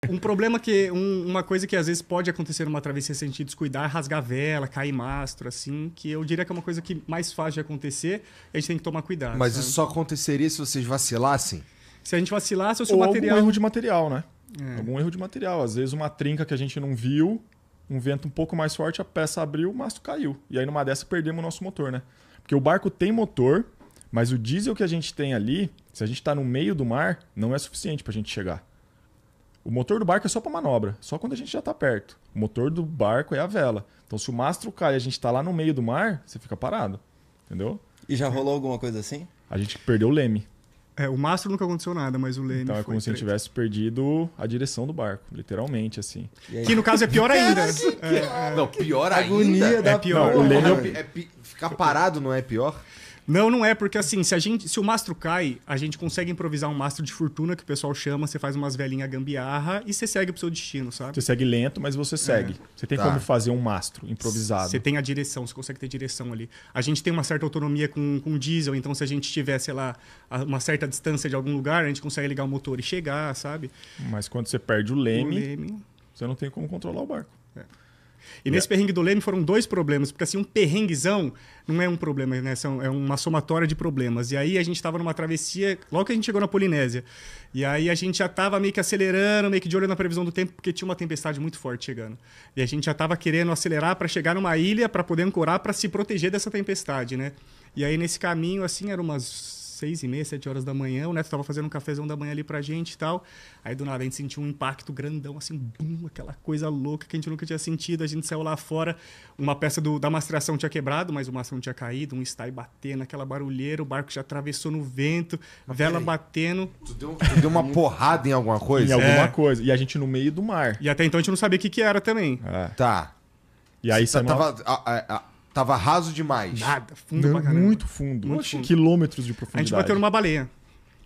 Um problema que... uma coisa que às vezes pode acontecer numa travessia sem a gente descuidar, rasgar vela, cair mastro, assim, que eu diria que é uma coisa que mais fácil de acontecer, a gente tem que tomar cuidado. Mas sabe? isso só aconteceria se vocês vacilassem? Se a gente vacilasse, ou se o Ou material... algum erro de material, né? Algum erro de material. Às vezes uma trinca que a gente não viu, um vento um pouco mais forte, a peça abriu, o mastro caiu. E aí numa dessa perdemos o nosso motor, né? Porque o barco tem motor, mas o diesel que a gente tem ali, se a gente tá no meio do mar, não é suficiente pra gente chegar. O motor do barco é só pra manobra, só quando a gente já tá perto. O motor do barco é a vela. Então se o mastro cai e a gente tá lá no meio do mar, você fica parado. Entendeu? E já rolou alguma coisa assim? A gente perdeu o leme. O mastro nunca aconteceu nada, mas o leme Então é foi como se a gente treta. tivesse perdido a direção do barco, literalmente, assim. Que no caso é pior ainda. Não, pior ainda. Agonia da pior. Não, o leme Ficar parado não é pior? Não é, porque assim, se o mastro cai, a gente consegue improvisar um mastro de fortuna, que o pessoal chama, você faz umas velhinhas gambiarra e você segue pro seu destino, sabe? Você segue lento, mas você segue. Você tem Tá. como fazer um mastro improvisado. Você tem a direção, você consegue ter direção ali. A gente tem uma certa autonomia com diesel, então se a gente tiver, sei lá, uma certa distância de algum lugar, a gente consegue ligar o motor e chegar, sabe? Mas quando você perde o O leme, leme. você não tem como controlar o barco. E nesse perrengue do leme foram dois problemas, porque assim, um perrenguezão não é um problema, né? É uma somatória de problemas. E aí a gente tava numa travessia, logo que a gente chegou na Polinésia. E aí a gente já tava meio que acelerando, meio que de olho na previsão do tempo, porque tinha uma tempestade muito forte chegando. E a gente já tava querendo acelerar para chegar numa ilha, para poder ancorar, para se proteger dessa tempestade, né? E aí nesse caminho, assim, eram umas 6h30, 7 horas da manhã, o Neto tava fazendo um cafezão da manhã ali pra gente e tal. Aí do nada a gente sentiu um impacto grandão, assim, bum, aquela coisa louca que a gente nunca tinha sentido. A gente saiu lá fora, uma peça da mastreação tinha quebrado, mas o mastro não tinha caído, um stay batendo, aquela barulheira, o barco já atravessou no vento, vela peraí. batendo. Tu deu uma porrada em alguma Em coisa? alguma coisa. E a gente no meio do mar. E até então a gente não sabia o que era também. É. Tá. E aí você Tava raso demais. Nada, fundo pra Não, caramba. muito fundo. Muito fundo. Quilômetros de A profundidade. gente bateu numa baleia.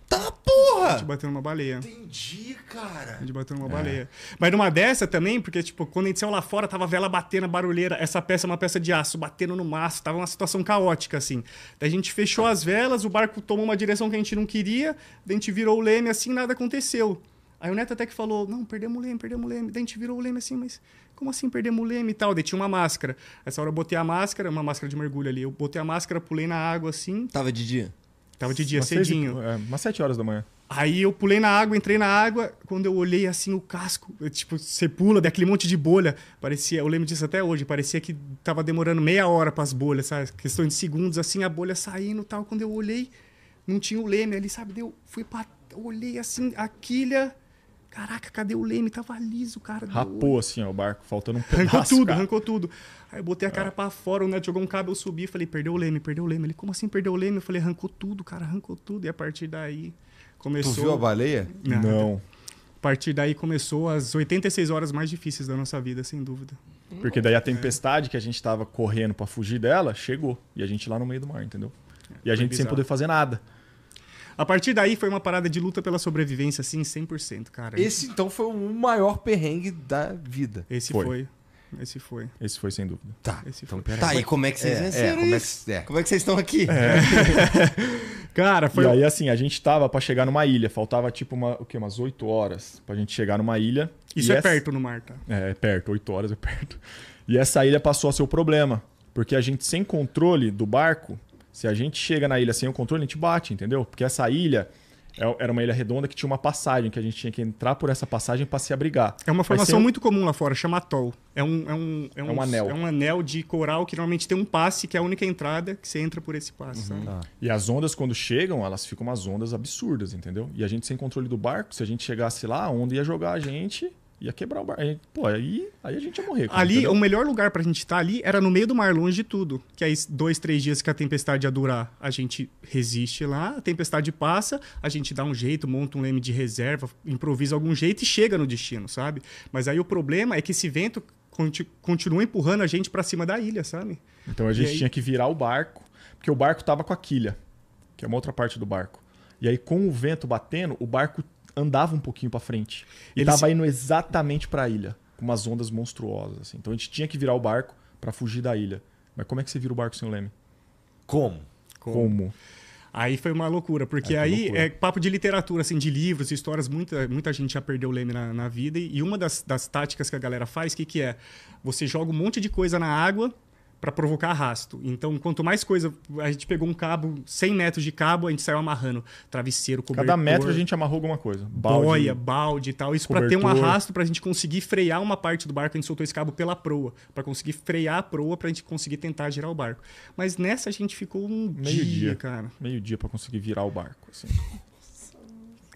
Tá, A porra! gente bateu numa baleia. Entendi, cara. A gente bateu numa baleia. Mas numa dessa também, porque, tipo, quando a gente saiu lá fora, tava a vela batendo, a barulheira. Essa peça é uma peça de aço, batendo no mastro. Tava uma situação caótica, assim. Daí a gente fechou as velas, o barco tomou uma direção que a gente não queria, daí a gente virou o leme, assim, nada aconteceu. Aí o Neto até que falou, não, perdemos o leme. Daí a gente virou o leme assim, mas como assim perdemos o leme e tal? Daí tinha uma máscara. Essa hora eu botei a máscara, uma máscara de mergulho ali. Eu botei a máscara, pulei na água assim. Tava de dia? Tava de dia, Umas 6 cedinho. umas 7 horas da manhã. Aí eu pulei na água, entrei na água. Quando eu olhei assim o casco, tipo, você pula daquele monte de bolha. Parecia, eu lembro disso até hoje, parecia que tava demorando meia hora pras bolhas, sabe? Questão de segundos, assim, a bolha saindo e tal. Quando eu olhei, não tinha o leme ali, sabe? Eu olhei assim, a quilha. Caraca, cadê o leme? Tava liso, cara. Rapou assim, ó, o barco, faltando um pedaço. Arrancou tudo, cara. arrancou tudo. Aí eu botei a cara pra fora, o Neto jogou um cabo, eu subi, falei, perdeu o leme, perdeu o leme. Ele, como assim perdeu o leme? Eu falei, arrancou tudo, cara, arrancou tudo. E a partir daí começou... Tu viu a baleia? Não. A partir daí começou as 86 horas mais difíceis da nossa vida, sem dúvida. Porque daí a tempestade que a gente tava correndo pra fugir dela, chegou. E a gente lá no meio do mar, entendeu? E a gente sem bizarro. poder fazer nada. A partir daí foi uma parada de luta pela sobrevivência, assim, 100%, cara. Esse então foi o maior perrengue da vida. Esse Foi. foi. Esse foi. Esse foi sem dúvida. Tá. Esse Então, foi. peraí. Tá, e como é que vocês venceram como é isso? que- é. Como é que vocês estão aqui? Cara, foi... E aí, assim, a gente tava pra chegar numa ilha. Faltava, tipo, umas 8 horas pra gente chegar numa ilha. Isso E é perto no mar, tá? É perto, 8 horas é perto. E essa ilha passou a ser o problema. Porque a gente, sem controle do barco, se a gente chega na ilha sem o controle, a gente bate, entendeu? Porque essa ilha era uma ilha redonda que tinha uma passagem, que a gente tinha que entrar por essa passagem pra se abrigar. É uma Mas formação sem o- muito comum lá fora, chama atol. É um anel. É um anel de coral que normalmente tem um passe, que é a única entrada que você entra por esse passe, sabe? E as ondas, quando chegam, elas ficam umas ondas absurdas, entendeu? E a gente sem controle do barco, se a gente chegasse lá, a onda ia jogar a gente, ia quebrar o barco. Pô, aí a gente ia morrer. cara, Ali, entendeu? o melhor lugar pra gente estar ali era no meio do mar, longe de tudo. Que aí 2, 3 dias que a tempestade ia durar, a gente resiste lá, a tempestade passa, a gente dá um jeito, monta um leme de reserva, improvisa algum jeito e chega no destino, sabe? Mas aí o problema é que esse vento continua empurrando a gente pra cima da ilha, sabe? Então a gente aí- tinha que virar o barco, porque o barco tava com a quilha, que é uma outra parte do barco. E aí, com o vento batendo, o barco andava um pouquinho pra frente. E Ele tava se- indo exatamente pra ilha, com umas ondas monstruosas. Assim. Então a gente tinha que virar o barco pra fugir da ilha. Mas como é que você vira o barco sem o leme? Como? Como? Aí foi uma loucura, porque Foi aí loucura. é papo de literatura, assim, de livros, histórias, muita gente já perdeu o leme na vida. E uma das táticas que a galera faz, o que é? Você joga um monte de coisa na água para provocar arrasto. Então, quanto mais coisa... A gente pegou um cabo, 100 metros de cabo, a gente saiu amarrando travesseiro, cobertor... Cada metro a gente amarrou alguma coisa. Boia, balde e tal. Isso para ter um cobertor. arrasto, pra gente conseguir frear uma parte do barco. A gente soltou esse cabo pela proa, para conseguir frear a proa, pra gente conseguir tentar girar o barco. Mas nessa a gente ficou um dia, cara. Meio-dia pra conseguir virar o barco, assim.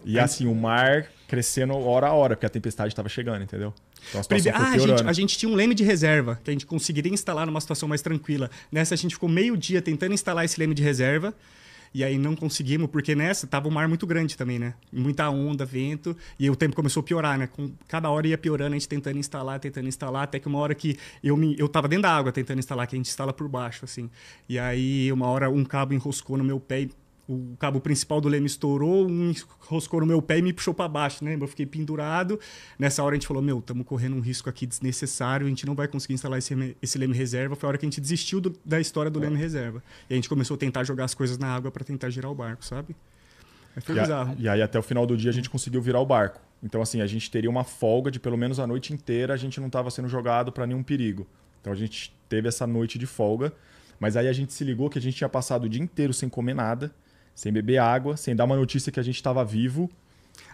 E assim, o mar crescendo hora a hora, porque a tempestade estava chegando, entendeu? Então a situação foi piorando. A gente tinha um leme de reserva, que a gente conseguiria instalar numa situação mais tranquila. Nessa a gente ficou meio dia tentando instalar esse leme de reserva. E aí não conseguimos, porque nessa tava um mar muito grande também, né? Muita onda, vento. E o tempo começou a piorar, né? Cada hora ia piorando, a gente tentando instalar. Até que uma hora que eu tava dentro da água tentando instalar, que a gente instala por baixo, assim. E aí uma hora um cabo enroscou no meu pé e o cabo principal do leme estourou, um enroscou no meu pé e me puxou para baixo, né? Eu fiquei pendurado. Nessa hora a gente falou, estamos correndo um risco aqui desnecessário, a gente não vai conseguir instalar esse leme reserva. Foi a hora que a gente desistiu da história do leme reserva. E a gente começou a tentar jogar as coisas na água para tentar girar o barco, sabe? Aí foi bizarro. E aí até o final do dia a gente conseguiu virar o barco. Então assim, a gente teria uma folga de pelo menos a noite inteira, a gente não estava sendo jogado para nenhum perigo. Então a gente teve essa noite de folga, mas aí a gente se ligou que a gente tinha passado o dia inteiro sem comer nada, sem beber água, sem dar uma notícia que a gente estava vivo.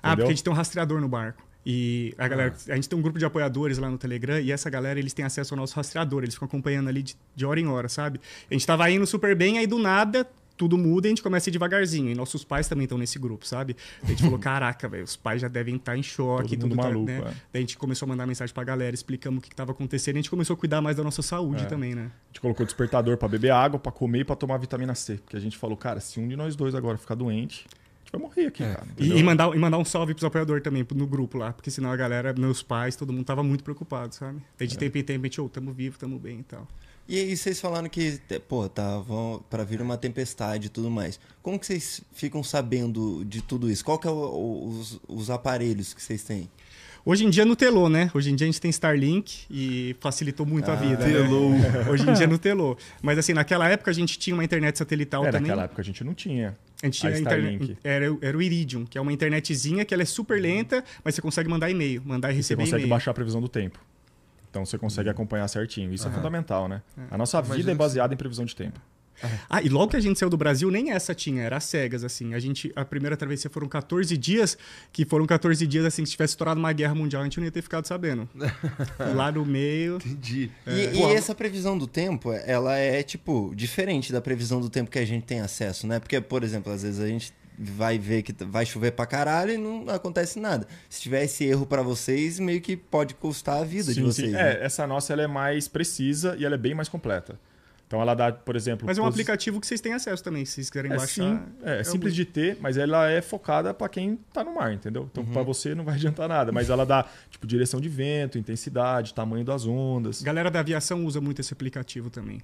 Porque a gente tem um rastreador no barco. E a galera, a gente tem um grupo de apoiadores lá no Telegram e essa galera, eles têm acesso ao nosso rastreador, eles ficam acompanhando ali de hora em hora, sabe? A gente tava indo super bem, aí do nada tudo muda e a gente começa a ir devagarzinho. E nossos pais também estão nesse grupo, sabe? A gente falou, caraca, velho, os pais já devem estar em choque. Todo mundo maluco, né? é. Daí a gente começou a mandar mensagem pra galera, explicamos o que estava acontecendo. E a gente começou a cuidar mais da nossa saúde também, né? A gente colocou despertador para beber água, para comer e para tomar vitamina C. Porque a gente falou, cara, se um de nós dois agora ficar doente, a gente vai morrer aqui, cara. E mandar um salve pros apoiadores também, no grupo lá. Porque senão a galera, meus pais, todo mundo tava muito preocupado, sabe? Daí de tempo em tempo a gente, tamo vivo, tamo bem e tal. E aí vocês falaram que, estavam para vir uma tempestade e tudo mais. Como que vocês ficam sabendo de tudo isso? Qual que é os aparelhos que vocês têm? Hoje em dia no Telô, né? Hoje em dia a gente tem Starlink e facilitou muito a vida. Telô. Né? Hoje em dia no Telô. Mas assim, naquela época a gente tinha uma internet satelital também. Naquela época a gente não tinha. A gente tinha Starlink. Era o Iridium, que é uma internetzinha que ela é super lenta, mas você consegue mandar e-mail, mandar e Você receber consegue e-mail. baixar a previsão do tempo. Então você consegue acompanhar certinho. Isso é fundamental, né? A nossa vida é baseada em previsão de tempo. E logo que a gente saiu do Brasil, nem essa tinha, era às cegas, assim. A primeira travessia foram 14 dias, que foram 14 dias, assim, se tivesse estourado uma guerra mundial, a gente não ia ter ficado sabendo. Lá no meio... Entendi. E essa previsão do tempo, ela é, diferente da previsão do tempo que a gente tem acesso, né? Porque, por exemplo, às vezes a gente vai ver que vai chover pra caralho e não acontece nada. Se tiver esse erro pra vocês, meio que pode custar a vida de vocês. Sim. Né? Essa nossa ela é mais precisa e ela é bem mais completa. Então ela dá, por exemplo... Mas é um aplicativo que vocês têm acesso também, se vocês quiserem baixar. Sim, é simples de ter, mas ela é focada para quem tá no mar, entendeu? Então para você não vai adiantar nada, mas ela dá direção de vento, intensidade, tamanho das ondas. Galera da aviação usa muito esse aplicativo também.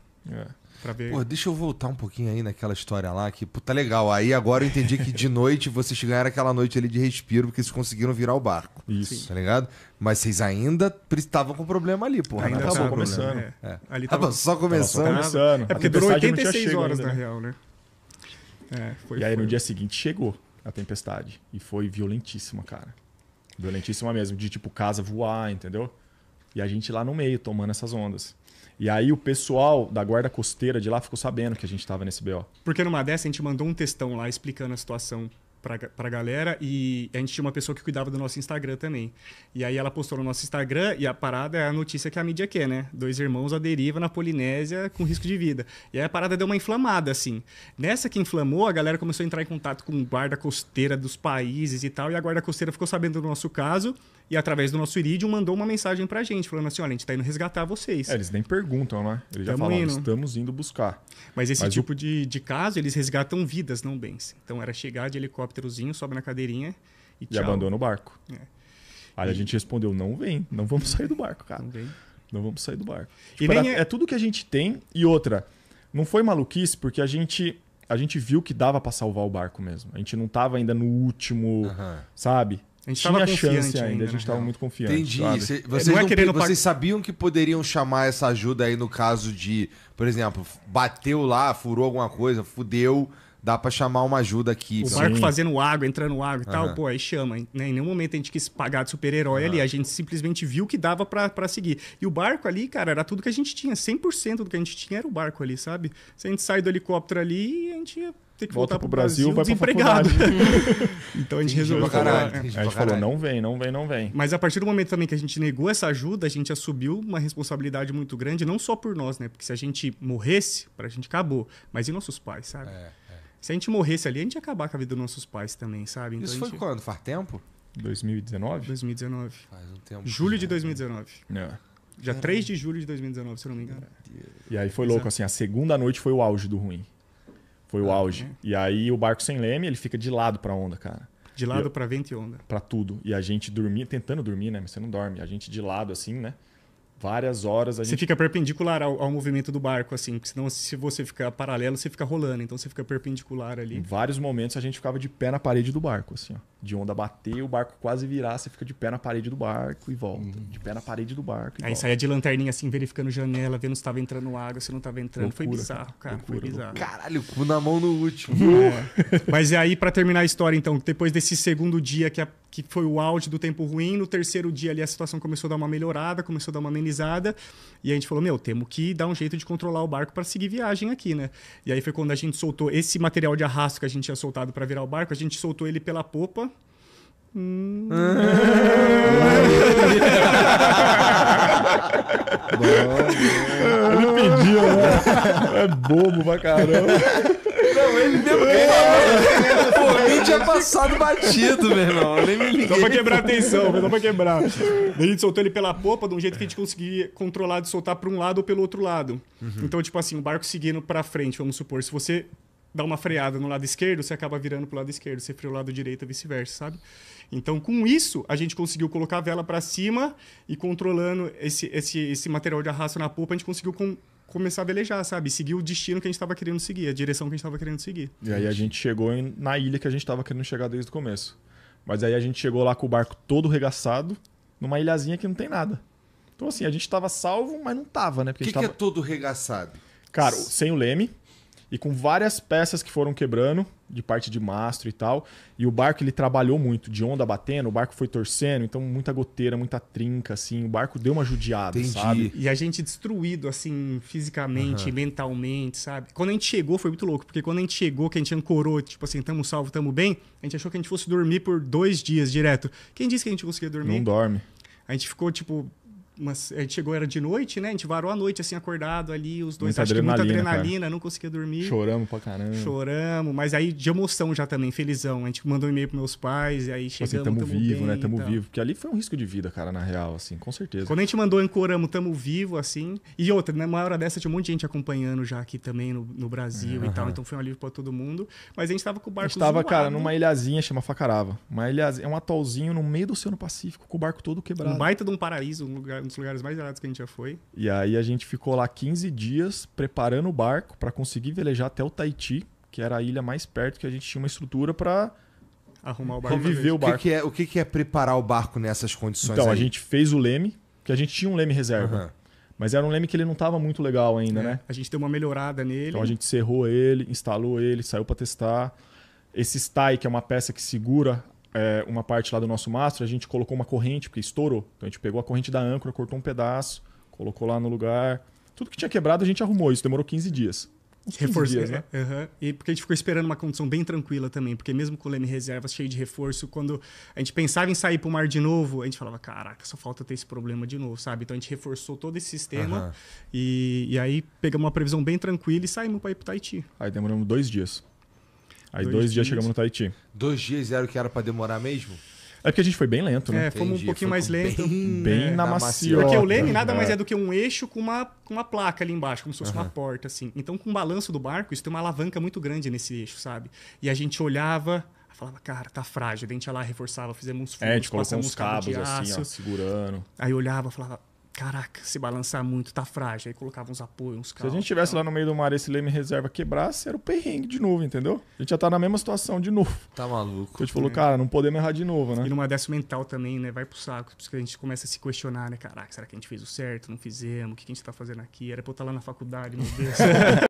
Pra ver. Pô, deixa eu voltar um pouquinho aí naquela história lá, que tá legal. Aí agora eu entendi que de noite vocês ganharam aquela noite ali de respiro, porque vocês conseguiram virar o barco. Isso. Tá ligado? Mas vocês ainda estavam com problema ali, porra. Ainda não tava acabou o problema. começando. Ali Tava só começando. Tava só começando. É porque A durou tempestade não tinha 86 chego horas, ainda, na né? real, né? E aí no dia seguinte chegou a tempestade. E foi violentíssima, cara. Violentíssima mesmo. De casa voar, entendeu? E a gente lá no meio, tomando essas ondas. E aí o pessoal da guarda costeira de lá ficou sabendo que a gente tava nesse BO. Porque numa dessa a gente mandou um textão lá explicando a situação pra galera e a gente tinha uma pessoa que cuidava do nosso Instagram também. E aí ela postou no nosso Instagram e a parada é a notícia que a mídia quer, né? 2 irmãos à deriva na Polinésia com risco de vida. E aí a parada deu uma inflamada, assim. Nessa que inflamou, a galera começou a entrar em contato com guarda costeira dos países e tal, e a guarda costeira ficou sabendo do nosso caso e através do nosso Iridium mandou uma mensagem pra gente, falando assim, olha, a gente tá indo resgatar vocês. Eles nem perguntam, né? Eles já falam, estamos indo buscar. Mas esse tipo de caso, eles resgatam vidas, não bens. Então era chegar de helicópterozinho, sobe na cadeirinha e tchau. E abandona o barco. É. Aí a gente respondeu, não vamos sair do barco, cara. Não vem. Não vamos sair do barco. E nem é tudo que a gente tem. E outra, não foi maluquice porque a gente viu que dava pra salvar o barco mesmo. A gente não tava ainda no último, sabe? A gente Tinha tava chance confiante ainda, a gente na tava real. muito confiante. Entendi. Sabe? Vocês, Não é querendo vocês sabiam que poderiam chamar essa ajuda aí no caso de, por exemplo, bateu lá, furou alguma coisa, fudeu, dá pra chamar uma ajuda aqui. O barco fazendo água, entrando água e tal, pô, aí chama. Né? Em nenhum momento a gente quis pagar de super-herói ali, a gente simplesmente viu que dava pra seguir. E o barco ali, cara, era tudo que a gente tinha. 100% do que a gente tinha era o barco ali, sabe? Se a gente sai do helicóptero ali, a gente ia ter que voltar pro Brasil vai desempregado. Então a gente resolveu falar. A gente falou, não vem. Mas a partir do momento também que a gente negou essa ajuda, a gente assumiu uma responsabilidade muito grande, não só por nós, né? Porque se a gente morresse, pra gente acabou. Mas e nossos pais, sabe? Se a gente morresse ali, a gente ia acabar com a vida dos nossos pais também, sabe? Então, isso foi quando? Faz tempo? 2019? 2019. Faz um tempo. Julho de 2019. Dia 3 de julho de 2019, se eu não me engano. E aí foi louco, assim, a segunda noite foi o auge do ruim. Foi o auge. E aí o barco sem leme, ele fica de lado pra onda, cara. De lado pra vento e onda. Pra tudo. E a gente dormia, tentando dormir, né? Mas você não dorme. A gente de lado, assim, né? Várias horas Você fica perpendicular ao movimento do barco, assim. Porque senão, se você ficar paralelo, você fica rolando. Então você fica perpendicular ali. Em vários momentos a gente ficava de pé na parede do barco, assim, ó. De onda bater, o barco quase virar, você fica de pé na parede do barco e volta. De pé na parede do barco e aí volta. saía de lanterninha, assim, verificando janela, vendo se tava entrando água, se não tava entrando. Loucura, foi bizarro, cara. loucura, foi bizarro. Caralho, cu na mão no último. Mas aí, pra terminar a história, então, depois desse segundo dia que foi o auge do tempo ruim, no terceiro dia ali a situação começou a dar uma melhorada, começou a dar uma amenizada, e a gente falou, temos que dar um jeito de controlar o barco para seguir viagem aqui, né? E aí foi quando a gente soltou esse material de arrasto que a gente tinha soltado para virar o barco, a gente soltou ele pela popa. Ele pediu, né? É bobo pra caramba. Não, ele mesmo Pô, nem tinha passado batido, meu irmão. Eu nem me liguei. Só pra quebrar a tensão, só pra quebrar. Daí a gente soltou ele pela popa de um jeito que a gente conseguia controlar de soltar pra um lado ou pelo outro lado. Então, tipo assim, o barco seguindo pra frente, vamos supor. Se você dá uma freada no lado esquerdo, você acaba virando pro lado esquerdo. Você freia o lado direito e vice-versa, sabe? Então, com isso, a gente conseguiu colocar a vela pra cima e controlando esse material de arrasto na popa, a gente conseguiu começar a velejar, sabe? Seguir o destino que a gente estava querendo seguir, a direção que a gente estava querendo seguir. E aí a gente chegou na ilha que a gente estava querendo chegar desde o começo. Mas aí a gente chegou lá com o barco todo regaçado, numa ilhazinha que não tem nada. Então assim, a gente estava salvo, mas não tava, né? O que é todo regaçado? Cara, sem o leme e com várias peças que foram quebrando, de parte de mastro e tal. E o barco, ele trabalhou muito, de onda batendo, o barco foi torcendo, então muita goteira, muita trinca, assim. O barco deu uma judiada, sabe? E a gente destruído, assim, fisicamente, mentalmente, sabe? Quando a gente chegou, foi muito louco, porque quando a gente chegou, que a gente ancorou, tipo assim, tamo salvo, tamo bem, a gente achou que a gente fosse dormir por 2 dias direto. Quem disse que a gente conseguia dormir? Não dorme. A gente ficou, tipo... a gente chegou, era de noite, né? A gente varou a noite, assim, acordado ali, os dois. Acho que muita adrenalina, não conseguia dormir. Choramos pra caramba. Choramos, mas aí de emoção já também, felizão. A gente mandou um e-mail pros meus pais, e aí chegamos, assim, tamo vivo, bem, né? Tamo vivo. Porque ali foi um risco de vida, cara, na real, assim, com certeza. Quando a gente mandou ancoramos, tamo vivo, assim. E outra, né? Uma hora dessa tinha um monte de gente acompanhando já aqui também no Brasil e tal. Então foi um alívio pra todo mundo. Mas a gente tava com o barco zoado. A gente tava, cara, numa ilhazinha, chama Facarava. Uma ilhazinha, é um atolzinho no meio do Oceano Pacífico, com o barco todo quebrado. Um baita de um paraíso, um dos lugares mais gelados que a gente já foi. E aí a gente ficou lá 15 dias preparando o barco para conseguir velejar até o Tahiti, que era a ilha mais perto, que a gente tinha uma estrutura para arrumar o barco. Reviver o barco. O que é preparar o barco nessas condições? Então, a gente fez o leme, que a gente tinha um leme reserva. Mas era um leme que ele não estava muito legal ainda, né? A gente deu uma melhorada nele. Então a gente serrou ele, instalou ele, saiu para testar. Esse stay, que é uma peça que segura uma parte lá do nosso mastro, a gente colocou uma corrente, porque estourou. Então a gente pegou a corrente da âncora, cortou um pedaço, colocou lá no lugar. Tudo que tinha quebrado a gente arrumou. Isso demorou 15 dias. Uns 15 dias, né? E porque a gente ficou esperando uma condição bem tranquila também. Porque mesmo com o leme reserva cheio de reforço, quando a gente pensava em sair pro mar de novo, a gente falava, caraca, só falta ter esse problema de novo, sabe? Então a gente reforçou todo esse sistema e aí pegamos uma previsão bem tranquila e saímos para ir pro Tahiti. Aí demoramos 2 dias. Aí 2 dias chegamos no Tahiti. 2 dias era o que era para demorar mesmo? É porque a gente foi bem lento, né? Fomos um pouquinho mais lento. Bem na maciota. Porque o leme nada mais é do que um eixo com uma placa ali embaixo, como se fosse uma porta, assim. Então, com o balanço do barco, isso tem uma alavanca muito grande nesse eixo, sabe? E a gente olhava, falava, cara, tá frágil. Daí a gente ia lá, reforçava, fizemos uns furos, a gente colocou passamos uns cabos assim, ó, segurando. Aí olhava, falava, caraca, se balançar muito, tá frágil. Aí colocava uns apoios, uns cabos. Se a gente tivesse lá no meio do mar esse leme reserva quebrasse, era o perrengue de novo, entendeu? A gente já tá na mesma situação de novo. Tá maluco. A gente falou, cara, não podemos errar de novo, né? E numa dessa mental também, né? Vai pro saco. Porque a gente começa a se questionar, né? Caraca, será que a gente fez o certo? Não fizemos? O que a gente tá fazendo aqui? Era pra eu estar lá na faculdade, meu Deus.